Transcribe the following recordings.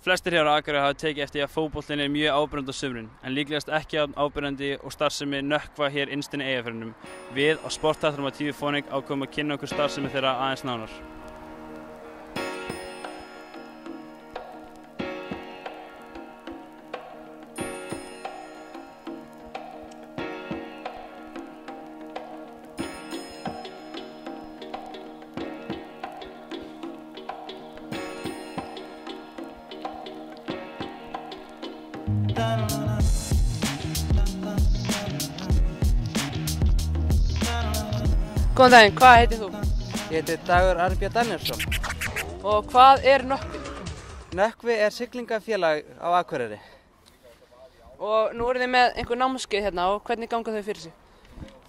Flestir hér á Akureyri hafa tekið eftir að fótboltinn mjög áberandi á sumrin, en líklegast ekki áberandi og starfsemi Nökkva hér innst inni í Eyjafirðinum. Við á Sportþættinum á TV Fóning ákváðum að kynna okkur starfsemi þeirra aðeins nánar. Góðan daginn, hvað heitir þú? Ég heiti Dagur Arnbjörn Danielsson. Og hvað er Nökkvi? Nökkvi er siglingafélag á Akureyri. Og nú eru þið með einhver námskeið hérna og hvernig ganga þau fyrir sig?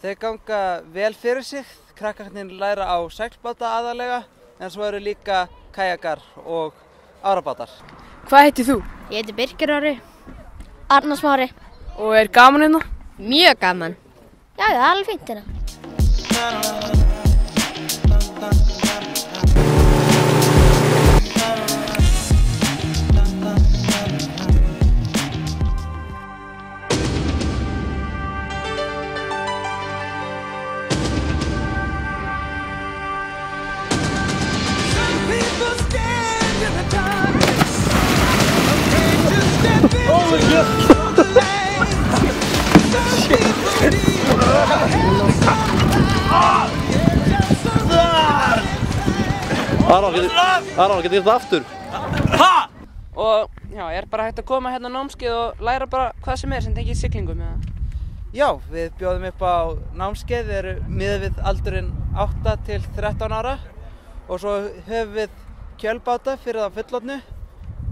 Þau ganga vel fyrir sig, krakkarnir læra á seglbáta aðalega, en svo eru líka kajakar og árabátar. Hvað heitir þú? Ég heiti Birkir Orri. Arnar Smári. Og er gaman hérna? Mjög gaman. Já, það er alveg fínt hérna. Aron, getur þetta aftur? Og já, er bara hægt að koma hérna á námskeið og læra bara hvað sem er sem tengir siglingum eða? Já, við bjóðum upp á námskeið, við erum miðað við aldurinn 8 til 13 ára og svo höfum við kjölbáta fyrir það fullorðnu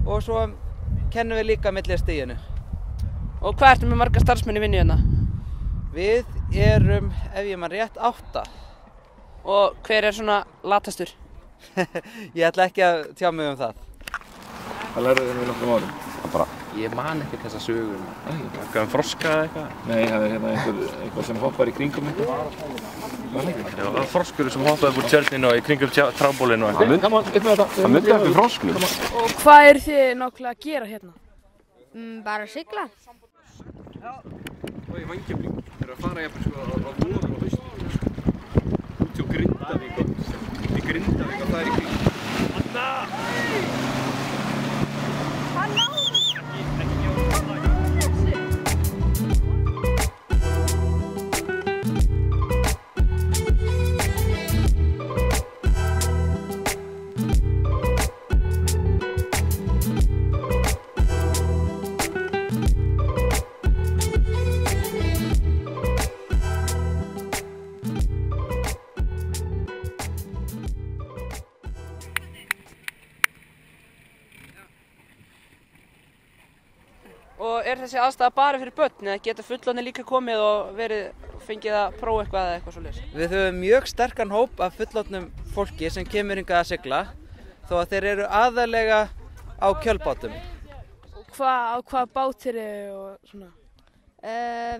og svo kennum við líka milli stiginu. Og hvað ertu með marga starfsmenn í vinnu hérna? Við erum, ef ég man rétt, 8. Og hver er svona latastur? Ég ætla ekki að tjá mig um það. Hvað lærðu þið með nokkrum árum? Ég man ekki þessa sögur. Eitthvað froska eða eitthvað? Nei, það er hérna einhver sem hoppar í kringum eitthvað. Já, það er froskur sem hoppaði úr tjörninu og í kringum trámbólinu og Það myndi ekki froskur. Og hvað eru þið nákvæmlega að gera hérna? Bara að sigla. Og í Vængjablík er að fara jafnvel sko á voru og haustu. Út til Grindavík og það er í kring. Og er þessi aðstæða bara fyrir börn eða geta fullorðnir líka komið og fengið að prófa eitthvað eða eitthvað svoleiðis? Við höfum mjög sterkan hóp af fullorðnum fólki sem kemur hingað að sigla þó að þeir eru aðallega á kjölbátum. Og á hvað bát eru og svona?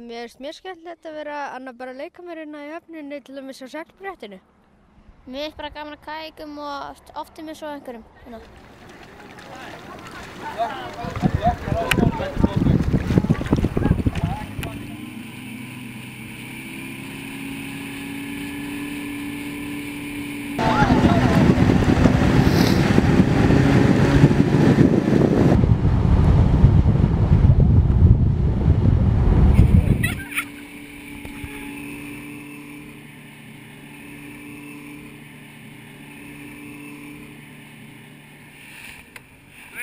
Mér finnst mjög skemmtilegt að vera bara að leika mér hérna í höfninni til dæmis á seglbrettinu. Mér finnst bara gaman að kajakum og oft með svo einhverjum hérna.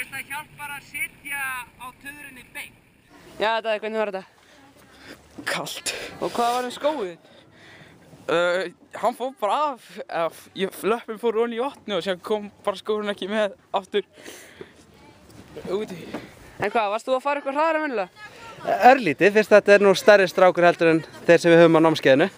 Það hjálpar að sitja á töðrunni beint. Já, hvernig var þetta? Kalt. Og hvað var skóið? Hann fór bara af, löppin fór ofan í vatni og síðan kom bara skóurinn ekki með aftur úti. En hvað, varst þú að fara eitthvað hraðar en venjulega? Örlítið, fyrst þetta er nú stærri strákur heldur en þeir sem við höfum á námskeiðinu.